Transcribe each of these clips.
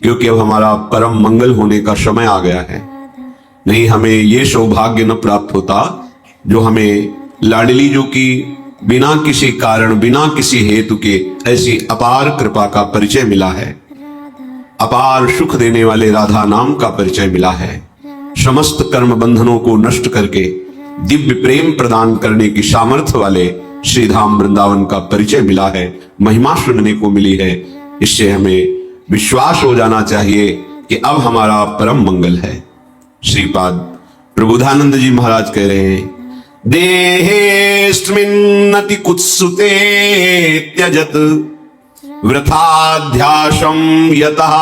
क्योंकि अब हमारा परम मंगल होने का समय आ गया है। नहीं हमें ये सौभाग्य न प्राप्त होता जो हमें लाडली जो की बिना किसी कारण बिना किसी हेतु के ऐसी अपार कृपा का परिचय मिला है, अपार सुख देने वाले राधा नाम का परिचय मिला है, समस्त कर्म बंधनों को नष्ट करके दिव्य प्रेम प्रदान करने की सामर्थ्य वाले श्री धाम वृंदावन का परिचय मिला है, महिमा सुनने को मिली है। इससे हमें विश्वास हो जाना चाहिए कि अब हमारा परम मंगल है। श्रीपाद प्रबोधानंद जी महाराज कह रहे हैं, देहेस्मिन्नति कुत्सुते त्यजत वृथाध्यासं यतः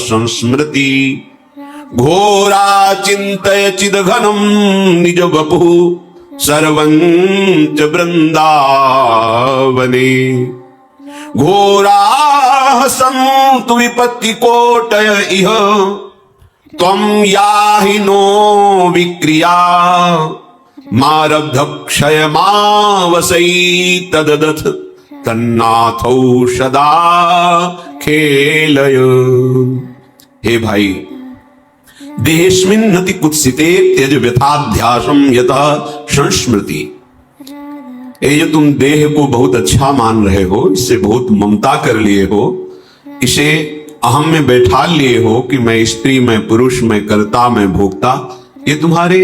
संस्मृति घोरा चिंतय चिदघनम निज वपु सर्वं च वृंदावने घोराः सन्तु विपत्ति कोटय इह त्वं याहि नो विक्रिया मारब्ध क्षय मावसै तददथ तन्नाथौ सदा खेलय। हे भाई, देहेस्मिन् नति कुत्सिते त्यज व्यथाध्यासं यतः संस्मृति। ये जो तुम देह को बहुत अच्छा मान रहे हो, इससे बहुत ममता कर लिए हो, इसे अहम में बैठा लिए हो कि मैं स्त्री, मैं पुरुष, मैं कर्ता, मैं भोक्ता, ये तुम्हारे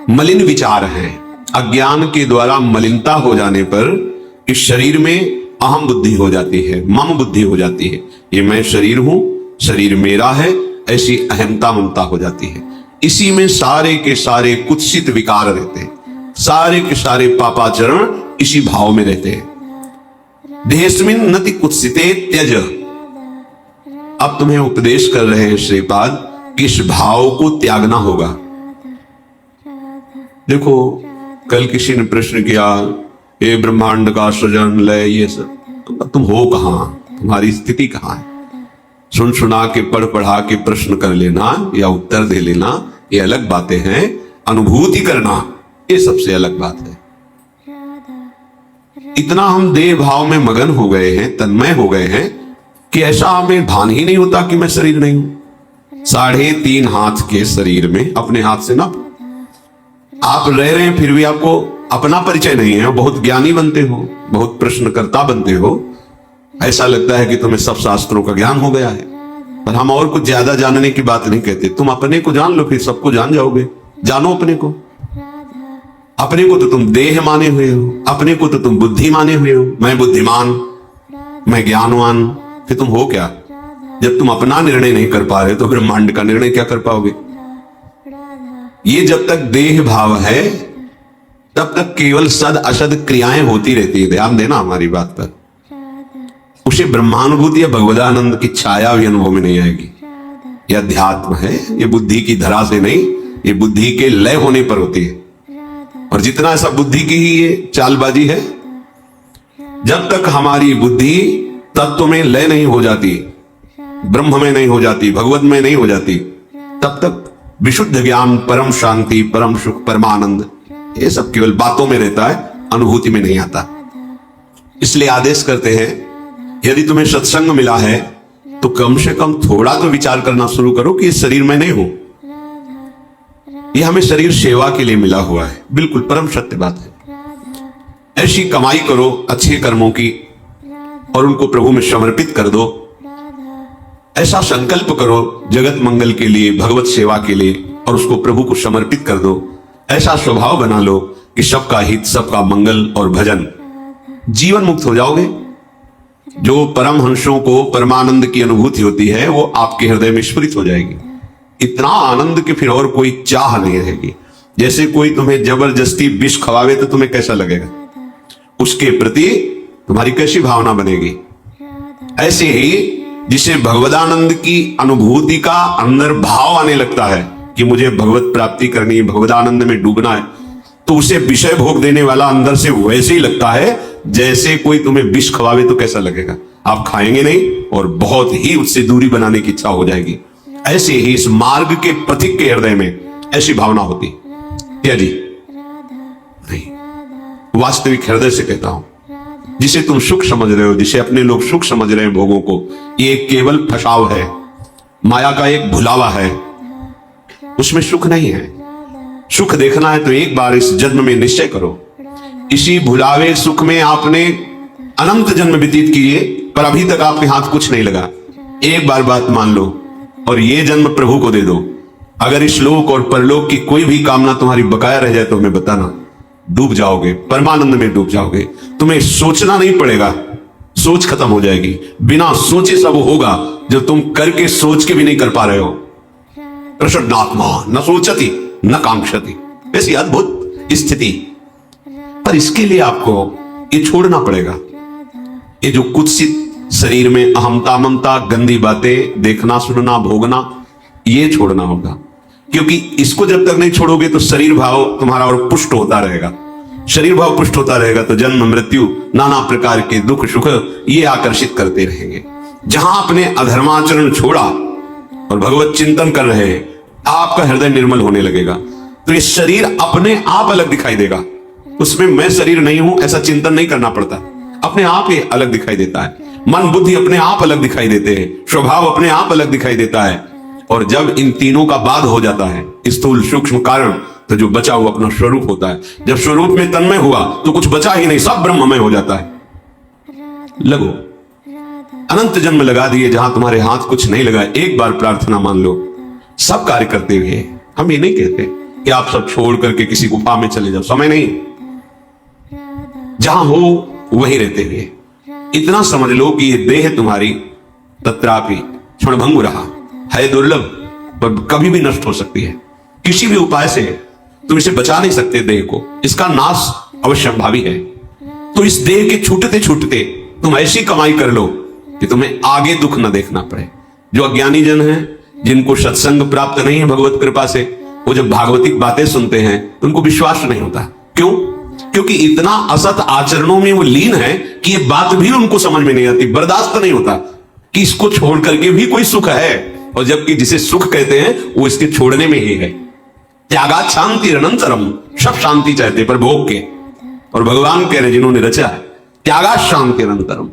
मलिन विचार हैं। अज्ञान के द्वारा मलिनता हो जाने पर इस शरीर में अहम बुद्धि हो जाती है, मम बुद्धि हो जाती है। ये मैं शरीर हूं, शरीर मेरा है, ऐसी अहमता ममता हो जाती है। इसी में सारे के सारे कुत्सित विकार रहते हैं, सारे के सारे पापाचरण इसी भाव में रहते हैं। देहेस्मिन् नति कुत्सिते त्यज। अब तुम्हें उपदेश कर रहे हैं श्रीपाद कि इस भाव को त्यागना होगा। देखो, कल किसी ने प्रश्न किया, ये ब्रह्मांड का सृजन लय ये सब, तुम हो कहां, तुम्हारी स्थिति कहां है? सुन सुना के पढ़ पढ़ा के प्रश्न कर लेना या उत्तर दे लेना ये अलग बातें हैं, अनुभूति करना ये सबसे अलग बात है। इतना हम देह भाव में मगन हो गए हैं, तन्मय हो गए हैं कि ऐसा हमें भान ही नहीं होता कि मैं शरीर नहीं हूं। 3.5 हाथ के शरीर में अपने हाथ से ना आप रह रहे हैं, फिर भी आपको अपना परिचय नहीं है। बहुत ज्ञानी बनते हो, बहुत प्रश्नकर्ता बनते हो, ऐसा लगता है कि तुम्हें सब शास्त्रों का ज्ञान हो गया है। पर हम और कुछ ज्यादा जानने की बात नहीं कहते। तुम अपने को जान लो, फिर सबको जान जाओगे। जानो अपने को। अपने को तो तुम देह माने हुए हो, अपने को तो तुम बुद्धि माने हुए हो। मैं बुद्धिमान, मैं ज्ञानवान, फिर तुम हो क्या? जब तुम अपना निर्णय नहीं कर पा रहे तो ब्रह्मांड का निर्णय क्या कर पाओगे? ये जब तक देह भाव है तब तक केवल सद असद क्रियाएं होती रहती है। ध्यान देना हमारी बात पर। उसे ब्रह्मानुभूति या भगवदानंद की छाया भी अनुभव में नहीं आएगी। यह अध्यात्म है, ये बुद्धि की धरा से नहीं, ये बुद्धि के लय होने पर होती है। और जितना ऐसा बुद्धि की ही ये चालबाजी है, जब तक हमारी बुद्धि तत्व में लय नहीं हो जाती, ब्रह्म में नहीं हो जाती, भगवत में नहीं हो जाती, तब तक विशुद्ध ज्ञान, परम शांति, परम सुख, परमानंद, ये सब केवल बातों में रहता है, अनुभूति में नहीं आता। इसलिए आदेश करते हैं, यदि तुम्हें सत्संग मिला है तो कम से कम थोड़ा तो विचार करना शुरू करो कि इस शरीर में नहीं हो। यह हमें शरीर सेवा के लिए मिला हुआ है, बिल्कुल परम सत्य बात है। ऐसी कमाई करो अच्छे कर्मों की और उनको प्रभु में समर्पित कर दो। ऐसा संकल्प करो जगत मंगल के लिए, भगवत सेवा के लिए, और उसको प्रभु को समर्पित कर दो। ऐसा स्वभाव बना लो कि सबका हित, सबका मंगल और भजन। जीवन मुक्त हो जाओगे। जो परमहंसों को परमानंद की अनुभूति होती है वो आपके हृदय में स्फुरित हो जाएगी। इतना आनंद कि फिर और कोई चाह नहीं रहेगी। जैसे कोई तुम्हें जबरदस्ती विष खवावे तो तुम्हें कैसा लगेगा? उसके प्रति तुम्हारी कैसी भावना बनेगी? ऐसे ही जिसे भगवदानंद की अनुभूति का अंदर भाव आने लगता है कि मुझे भगवत प्राप्ति करनी है, भगवदानंद में डूबना है, तो उसे विषय भोग देने वाला अंदर से वैसे ही लगता है जैसे कोई तुम्हें विष खवावे तो कैसा लगेगा? आप खाएंगे नहीं और बहुत ही उससे दूरी बनाने की इच्छा हो जाएगी। ऐसे ही इस मार्ग के पथिक के हृदय में ऐसी भावना होती है। जी नहीं, वास्तविक हृदय से कहता हूं, जिसे तुम सुख समझ रहे हो, जिसे अपने लोग सुख समझ रहे हैं भोगों को, ये केवल फसाव है, माया का एक भुलावा है, उसमें सुख नहीं है। सुख देखना है तो एक बार इस जन्म में निश्चय करो। इसी भुलावे सुख में आपने अनंत जन्म व्यतीत किए, पर अभी तक आपके हाथ कुछ नहीं लगा। एक बार बात मान लो और ये जन्म प्रभु को दे दो। अगर इस लोक और परलोक की कोई भी कामना तुम्हारी बकाया रह जाए तो हमें बताना, डूब जाओगे, परमानंद में डूब जाओगे। तुम्हें सोचना नहीं पड़ेगा, सोच खत्म हो जाएगी। बिना सोचे सब होगा जो तुम करके सोच के भी नहीं कर पा रहे हो। प्रसन्नात्मा न सोचती न कांक्षती, ऐसी अद्भुत स्थिति। पर इसके लिए आपको ये छोड़ना पड़ेगा। ये जो कुत्सित शरीर में अहमता ममता, गंदी बातें देखना सुनना भोगना, ये छोड़ना होगा। क्योंकि इसको जब तक नहीं छोड़ोगे तो शरीर भाव तुम्हारा और पुष्ट होता रहेगा। शरीर भाव पुष्ट होता रहेगा तो जन्म मृत्यु नाना प्रकार के दुख सुख ये आकर्षित करते रहेंगे। जहां आपने अधर्माचरण छोड़ा और भगवत चिंतन कर रहे हैं, आपका हृदय निर्मल होने लगेगा। तो ये शरीर अपने आप अलग दिखाई देगा। उसमें मैं शरीर नहीं हूं ऐसा चिंतन नहीं करना पड़ता, अपने आप ही अलग दिखाई देता है। मन बुद्धि अपने आप अलग दिखाई देते हैं, स्वभाव अपने आप अलग दिखाई देता है। और जब इन तीनों का बाद हो जाता है, स्थूल सूक्ष्म कारण, तो जो बचा हुआ अपना स्वरूप होता है। जब स्वरूप में तन्मय हुआ तो कुछ बचा ही नहीं, सब ब्रह्ममय हो जाता है। लगो, अनंत जन्म लगा दिए जहां तुम्हारे हाथ कुछ नहीं लगा। एक बार प्रार्थना मान लो, सब कार्य करते हुए। हम ये नहीं कहते कि आप सब छोड़ करके किसी गुफा में चले जाओ, समय नहीं। जहां हो वहीं रहते हुए इतना समझ लो कि ये देह तुम्हारी तत्रापि क्षणभंगुर रहा है, दुर्लभ, पर कभी भी नष्ट हो सकती है। किसी भी उपाय से तुम इसे बचा नहीं सकते देह को, इसका नाश अवश्यंभावी है। तो इस देह के छूटते छूटते तुम ऐसी कमाई कर लो कि तुम्हें आगे दुख न देखना पड़े। जो अज्ञानी जन हैं, जिनको सत्संग प्राप्त नहीं है भगवत कृपा से, वो जब भागवतिक बातें सुनते हैं तो उनको विश्वास नहीं होता। क्यों? क्योंकि इतना असत आचरणों में वो लीन है कि ये बात भी उनको समझ में नहीं आती, बर्दाश्त नहीं होता कि इसको छोड़ करके भी कोई सुख है। और जबकि जिसे सुख कहते हैं वो इसके छोड़ने में ही है। त्यागात शांति अनंतरम, सब शांति चाहते पर भोग के। और भगवान कह रहे जिन्होंने रचा है, त्यागात शांति अनंतरम,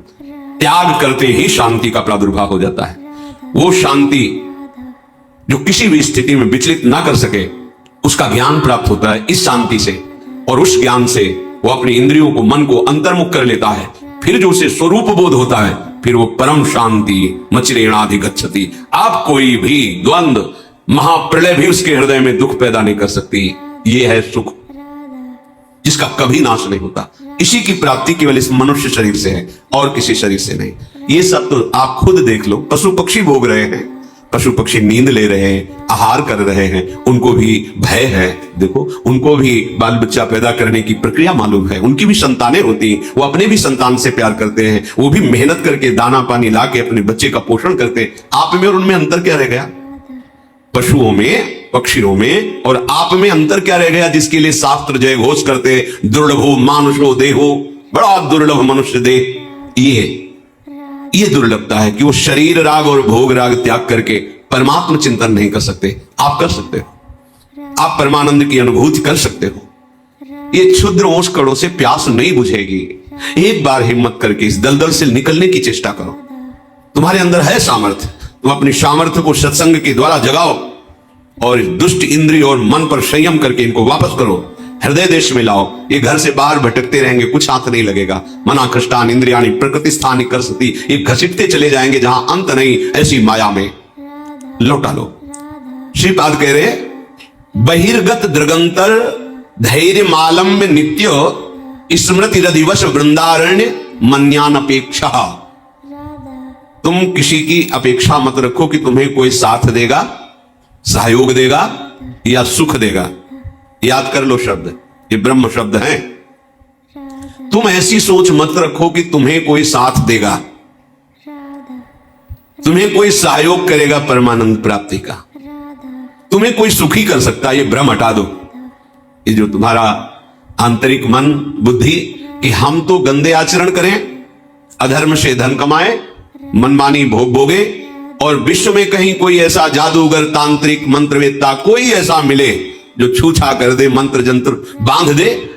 त्याग करते ही शांति का प्रादुर्भाव हो जाता है। वो शांति जो किसी भी स्थिति में विचलित ना कर सके, उसका ज्ञान प्राप्त होता है इस शांति से। और उस ज्ञान से वो अपनी इंद्रियों को, मन को अंतर्मुख कर लेता है। फिर जो उसे स्वरूप बोध होता है, फिर वो परम शांति मचिरेणाधिगच्छति। आप कोई भी द्वंद्व, महाप्रलय भी उसके हृदय में दुख पैदा नहीं कर सकती। ये है सुख जिसका कभी नाश नहीं होता। इसी की प्राप्ति केवल इस मनुष्य शरीर से है और किसी शरीर से नहीं। ये सब तो आप खुद देख लो, पशु पक्षी भोग रहे हैं, पशु पक्षी नींद ले रहे हैं, आहार कर रहे हैं, उनको भी भय है। देखो, उनको भी बाल बच्चा पैदा करने की प्रक्रिया मालूम है, उनकी भी संतानें होती हैं, वो अपने भी संतान से प्यार करते हैं, वो भी मेहनत करके दाना पानी ला के अपने बच्चे का पोषण करते हैं। आप में और उनमें अंतर क्या रह गया? पशुओं में, पक्षियों में और आप में अंतर क्या रह गया जिसके लिए शास्त्र जय घोष करते, दुर्लभो मानुषो देहो, बड़ा दुर्लभ मनुष्य देह। ये दुर्लभता है कि वो शरीर राग और भोग राग त्याग करके परमात्मा चिंतन नहीं कर सकते। आप कर सकते हो, आप परमानंद की अनुभूति कर सकते हो। ये क्षुद्र ओस कड़ों से प्यास नहीं बुझेगी। एक बार हिम्मत करके इस दलदल से निकलने की चेष्टा करो। तुम्हारे अंदर है सामर्थ्य, तुम अपनी सामर्थ्य को सत्संग के द्वारा जगाओ और दुष्ट इंद्रिय और मन पर संयम करके इनको वापस करो, हृदय देश में लाओ। ये घर से बाहर भटकते रहेंगे, कुछ हाथ नहीं लगेगा। मना कष्टान इंद्रियाणि प्रकृति स्थानी कर सकती, ये घसीटते चले जाएंगे जहां अंत नहीं, ऐसी माया में लौटा लो। श्रीपाद कह रहे, बहिर्गत दृगंतर धैर्य मालम्ब नित्य स्मृति रधिवश वृंदारण्य मन्यान अपेक्षा। तुम किसी की अपेक्षा मत रखो कि तुम्हें कोई साथ देगा, सहयोग देगा या सुख देगा। याद कर लो शब्द, ये ब्रह्म शब्द है। तुम ऐसी सोच मत रखो कि तुम्हें कोई साथ देगा, तुम्हें कोई सहयोग करेगा परमानंद प्राप्ति का, तुम्हें कोई सुखी कर सकता है। ये भ्रम हटा दो। ये जो तुम्हारा आंतरिक मन बुद्धि कि हम तो गंदे आचरण करें, अधर्म से धन कमाए, मनमानी भोग भोगे और विश्व में कहीं कोई ऐसा जादूगर तांत्रिक मंत्रवेत्ता कोई ऐसा मिले जो छूछा कर दे, मंत्र जंत्र बांध दे